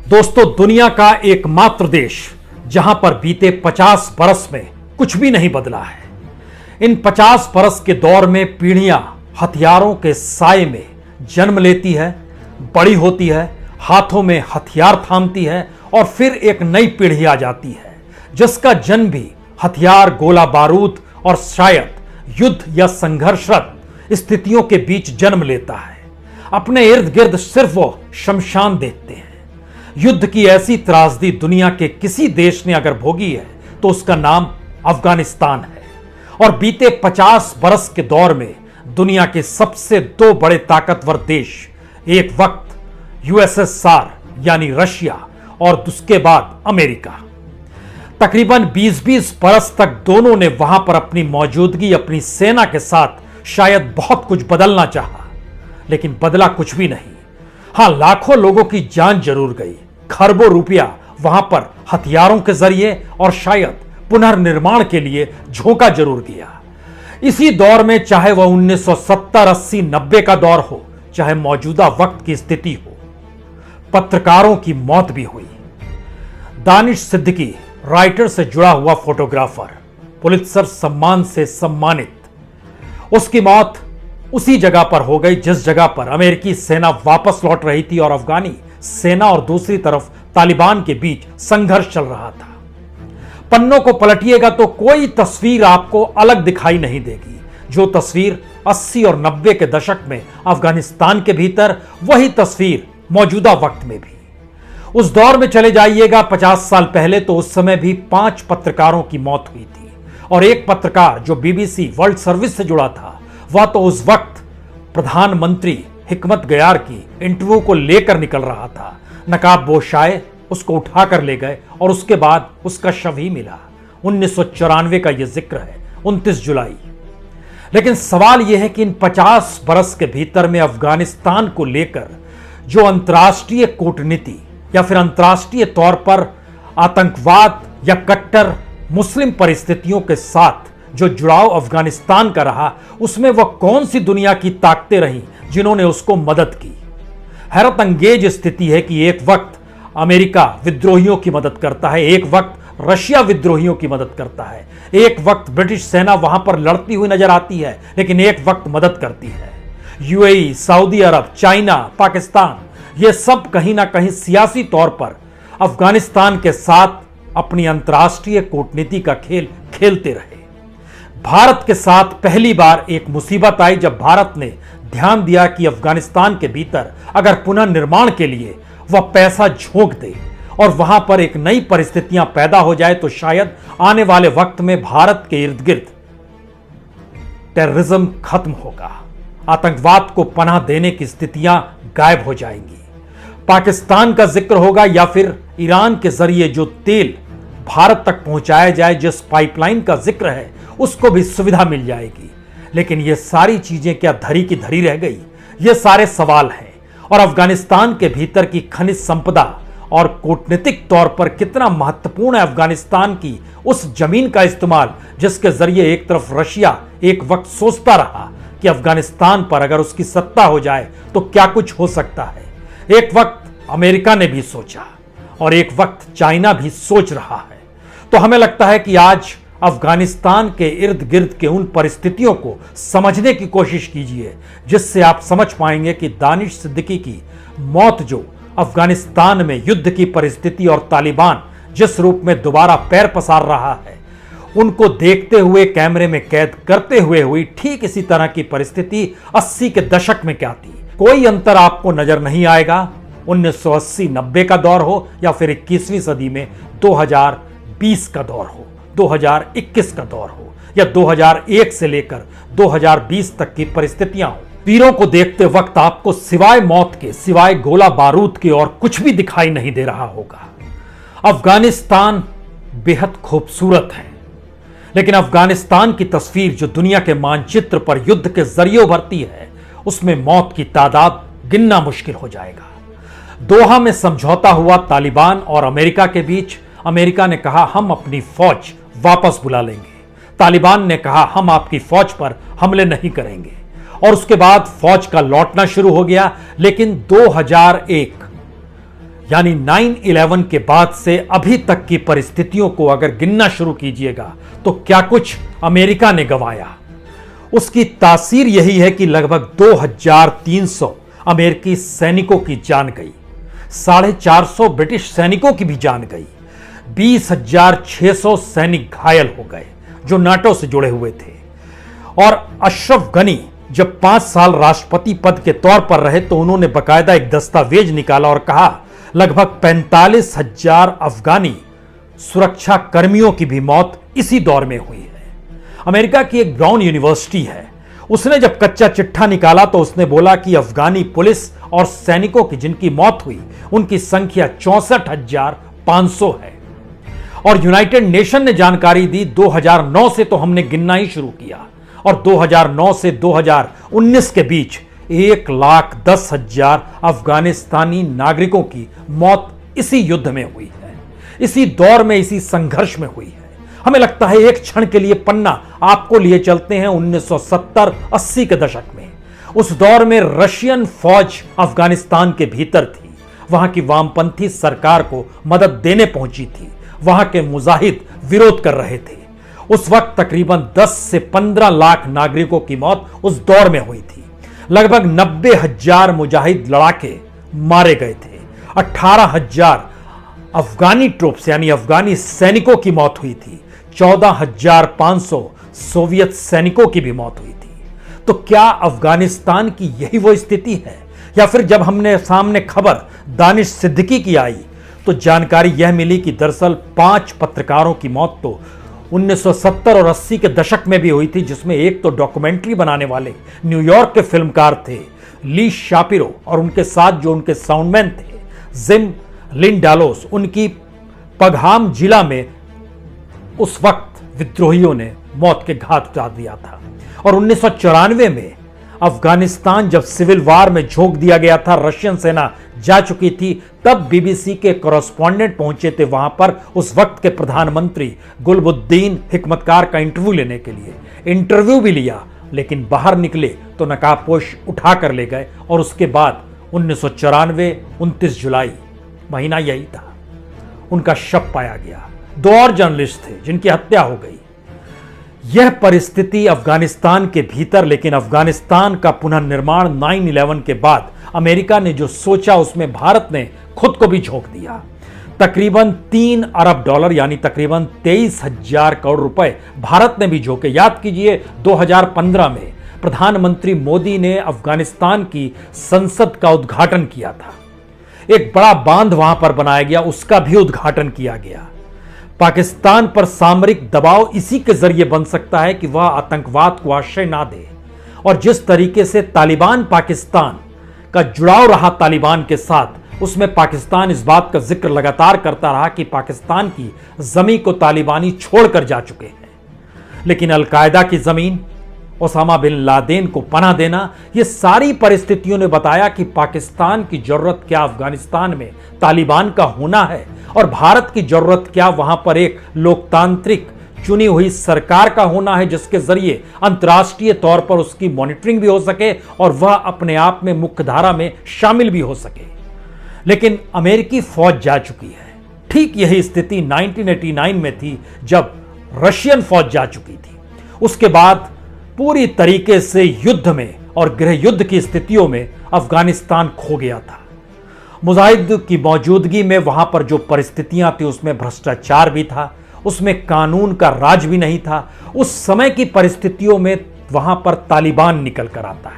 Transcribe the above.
दोस्तों, दुनिया का एकमात्र देश जहां पर बीते 50 बरस में कुछ भी नहीं बदला है। इन 50 बरस के दौर में पीढ़ियां हथियारों के साए में जन्म लेती है, बड़ी होती है, हाथों में हथियार थामती है और फिर एक नई पीढ़ी आ जाती है जिसका जन्म भी हथियार, गोला बारूद और शायद युद्ध या संघर्षरत स्थितियों के बीच जन्म लेता है। अपने इर्द गिर्द सिर्फ वो शमशान देखते हैं। युद्ध की ऐसी त्रासदी दुनिया के किसी देश ने अगर भोगी है तो उसका नाम अफगानिस्तान है। और बीते 50 बरस के दौर में दुनिया के सबसे दो बड़े ताकतवर देश, एक वक्त यूएसएसआर यानी रशिया और उसके बाद अमेरिका, तकरीबन 20-20 बरस तक दोनों ने वहां पर अपनी मौजूदगी, अपनी सेना के साथ शायद बहुत कुछ बदलना चाहा, लेकिन बदला कुछ भी नहीं। हां, लाखों लोगों की जान जरूर गई, खरबों रुपया वहां पर हथियारों के जरिए और शायद पुनर्निर्माण के लिए झोंका जरूर गया। इसी दौर में, चाहे वह 1970, 80, 90 का दौर हो, चाहे मौजूदा वक्त की स्थिति हो, पत्रकारों की मौत भी हुई। दानिश सिद्दीकी, राइटर से जुड़ा हुआ फोटोग्राफर, पुलित्जर सम्मान से सम्मानित, उसकी मौत उसी जगह पर हो गई जिस जगह पर अमेरिकी सेना वापस लौट रही थी और अफगानी सेना और दूसरी तरफ तालिबान के बीच संघर्ष चल रहा था। पन्नों को पलटिएगा तो कोई तस्वीर आपको अलग दिखाई नहीं देगी। जो तस्वीर 80 और 90 के दशक में अफगानिस्तान के भीतर, वही तस्वीर मौजूदा वक्त में भी। उस दौर में चले जाइएगा 50 साल पहले, तो उस समय भी 5 पत्रकारों की मौत हुई थी और एक पत्रकार जो बीबीसी वर्ल्ड सर्विस से जुड़ा था, वह तो उस वक्त प्रधानमंत्री हिकमत गयार की इंटरव्यू को लेकर निकल रहा था। नकाबपोश आए, उसको उठाकर ले गए और उसके बाद उसका शव ही मिला। 1994 का यह जिक्र है, 29 जुलाई। लेकिन सवाल यह है कि इन 50 बरस के भीतर में अफगानिस्तान को लेकर जो अंतर्राष्ट्रीय कूटनीति या फिर अंतर्राष्ट्रीय तौर पर आतंकवाद या कट्टर मुस्लिम परिस्थितियों के साथ जो जुड़ाव अफगानिस्तान का रहा, उसमें वह कौन सी दुनिया की ताकतें रहीं जिन्होंने उसको मदद की। हैरत अंगेज स्थिति है कि एक वक्त अमेरिका विद्रोहियों की मदद करता है, एक वक्त रशिया विद्रोहियों की मदद करता है, एक वक्त ब्रिटिश सेना वहां पर लड़ती हुई नजर आती है, लेकिन एक वक्त मदद करती है यूएई, सऊदी अरब, चाइना, पाकिस्तान। ये सब कहीं ना कहीं सियासी तौर पर अफगानिस्तान के साथ अपनी अंतर्राष्ट्रीय कूटनीति का खेल खेलते रहे। भारत के साथ पहली बार एक मुसीबत आई जब भारत ने ध्यान दिया कि अफगानिस्तान के भीतर अगर पुनर्निर्माण के लिए वह पैसा झोंक दे और वहां पर एक नई परिस्थितियां पैदा हो जाए, तो शायद आने वाले वक्त में भारत के इर्द गिर्द टेररिज्म खत्म होगा, आतंकवाद को पनाह देने की स्थितियां गायब हो जाएंगी, पाकिस्तान का जिक्र होगा या फिर ईरान के जरिए जो तेल भारत तक पहुंचाया जाए, जिस पाइपलाइन का जिक्र है, उसको भी सुविधा मिल जाएगी। लेकिन ये सारी चीजें क्या धरी की धरी रह गई? ये सारे सवाल हैं। और अफगानिस्तान के भीतर की खनिज संपदा और कूटनीतिक तौर पर कितना महत्वपूर्ण है अफगानिस्तान की उस जमीन का इस्तेमाल, जिसके जरिए एक तरफ रशिया एक वक्त सोचता रहा कि अफगानिस्तान पर अगर उसकी सत्ता हो जाए तो क्या कुछ हो सकता है। एक वक्त अमेरिका ने भी सोचा और एक वक्त चाइना भी सोच रहा है। तो हमें लगता है कि आज अफगानिस्तान के इर्द गिर्द के उन परिस्थितियों को समझने की कोशिश कीजिए जिससे आप समझ पाएंगे कि दानिश सिद्दीकी की मौत जो अफगानिस्तान में युद्ध की परिस्थिति और तालिबान जिस रूप में दोबारा पैर पसार रहा है, उनको देखते हुए, कैमरे में कैद करते हुए हुई, ठीक इसी तरह की परिस्थिति 80 के दशक में क्या थी। कोई अंतर आपको नजर नहीं आएगा। 1980-90 का दौर हो या फिर 21वीं सदी में 2020 का दौर हो, 2021 का दौर हो या 2001 से लेकर 2020 तक की परिस्थितियां हो, तीरों को देखते वक्त आपको सिवाय मौत के, सिवाय गोला बारूद के और कुछ भी दिखाई नहीं दे रहा होगा। अफगानिस्तान बेहद खूबसूरत है, लेकिन अफगानिस्तान की तस्वीर जो दुनिया के मानचित्र पर युद्ध के जरिए उभरती है, उसमें मौत की तादाद गिनना मुश्किल हो जाएगा। दोहा में समझौता हुआ तालिबान और अमेरिका के बीच। अमेरिका ने कहा हम अपनी फौज वापस बुला लेंगे, तालिबान ने कहा हम आपकी फौज पर हमले नहीं करेंगे, और उसके बाद फौज का लौटना शुरू हो गया। लेकिन 2001 यानी 9/11 के बाद से अभी तक की परिस्थितियों को अगर गिनना शुरू कीजिएगा तो क्या कुछ अमेरिका ने गंवाया। उसकी तासीर यही है कि लगभग 2300 अमेरिकी सैनिकों की जान गई, 450 ब्रिटिश सैनिकों की भी जान गई, 20,600 सैनिक घायल हो गए जो नाटो से जुड़े हुए थे। और अशरफ गनी जब 5 साल राष्ट्रपति पद के तौर पर रहे तो उन्होंने बकायदा एक दस्तावेज निकाला और कहा लगभग 45,000 अफगानी सुरक्षा कर्मियों की भी मौत इसी दौर में हुई है। अमेरिका की एक ब्राउन यूनिवर्सिटी है, उसने जब कच्चा चिट्ठा निकाला तो उसने बोला कि अफगानी पुलिस और सैनिकों की जिनकी मौत हुई उनकी संख्या 64,500 है। और यूनाइटेड नेशन ने जानकारी दी 2009 से तो हमने गिनना ही शुरू किया और 2009 से 2019 के बीच 1,10,000 अफगानिस्तानी नागरिकों की मौत इसी युद्ध में हुई है, इसी दौर में, इसी संघर्ष में हुई है। हमें लगता है एक क्षण के लिए पन्ना आपको लिए चलते हैं 1970-80 के दशक में। उस दौर में रशियन फौज अफगानिस्तान के भीतर थी, वहां की वामपंथी सरकार को मदद देने पहुंची थी, वहां के मुजाहिद विरोध कर रहे थे। उस वक्त तकरीबन 10 से 15 लाख नागरिकों की मौत उस दौर में हुई थी। लगभग 90,000 मुजाहिद लड़ाके मारे गए थे, 18,000 अफगानी ट्रूप्स यानी अफगानी सैनिकों की मौत हुई थी, 14,500 सोवियत सैनिकों की भी मौत हुई थी। तो क्या अफगानिस्तान की यही वो स्थिति है? या फिर जब हमने सामने खबर दानिश सिद्दीकी की आई तो जानकारी यह मिली कि दरअसल 5 पत्रकारों की मौत तो 1970 और 80 के दशक में भी हुई थी, जिसमें एक तो डॉक्यूमेंट्री बनाने वाले न्यूयॉर्क के फिल्मकार थे ली शापिरो और उनके साथ जो उनके साउंडमैन थे जिम लिंडालोस। उनकी पघाम जिला में उस वक्त विद्रोहियों ने मौत के घाट उतार दिया था। और 1994 में अफगानिस्तान जब सिविल वार में झोंक दिया गया था, रशियन सेना जा चुकी थी, तब बीबीसी के कॉरेस्पॉन्डेंट पहुंचे थे वहां पर उस वक्त के प्रधानमंत्री गुलबुद्दीन हिकमतकार का इंटरव्यू लेने के लिए। इंटरव्यू भी लिया, लेकिन बाहर निकले तो नकाबपोश उठा कर ले गए। और उसके बाद 1994 29 जुलाई महीना यही था, उनका शव पाया गया। 2 और जर्नलिस्ट थे जिनकी हत्या हो गई। यह परिस्थिति अफगानिस्तान के भीतर, लेकिन अफगानिस्तान का पुनर्निर्माण 9/11 के बाद अमेरिका ने जो सोचा उसमें भारत ने खुद को भी झोंक दिया। तकरीबन $3 अरब यानी तकरीबन 23,000 करोड़ रुपए भारत ने भी झोंके। याद कीजिए 2015 में प्रधानमंत्री मोदी ने अफगानिस्तान की संसद का उद्घाटन किया था, एक बड़ा बांध वहां पर बनाया गया, उसका भी उद्घाटन किया गया। पाकिस्तान पर सामरिक दबाव इसी के जरिए बन सकता है कि वह आतंकवाद को आश्रय ना दे। और जिस तरीके से तालिबान पाकिस्तान का जुड़ाव रहा तालिबान के साथ, उसमें पाकिस्तान इस बात का जिक्र लगातार करता रहा कि पाकिस्तान की जमीन को तालिबानी छोड़कर जा चुके हैं। लेकिन अलकायदा की जमीन, ओसामा बिन लादेन को पनाह देना, ये सारी परिस्थितियों ने बताया कि पाकिस्तान की जरूरत क्या अफगानिस्तान में तालिबान का होना है और भारत की जरूरत क्या वहां पर एक लोकतांत्रिक चुनी हुई सरकार का होना है, जिसके जरिए अंतर्राष्ट्रीय तौर पर उसकी मॉनिटरिंग भी हो सके और वह अपने आप में मुख्यधारा में शामिल भी हो सके। लेकिन अमेरिकी फौज जा चुकी है। ठीक यही स्थिति 1989 में थी जब रशियन फौज जा चुकी थी। उसके बाद पूरी तरीके से युद्ध में और गृह युद्ध की स्थितियों में अफगानिस्तान खो गया था। मुजाहिद की मौजूदगी में वहां पर जो परिस्थितियां थी उसमें भ्रष्टाचार भी था, उसमें कानून का राज भी नहीं था। उस समय की परिस्थितियों में वहां पर तालिबान निकल कर आता है।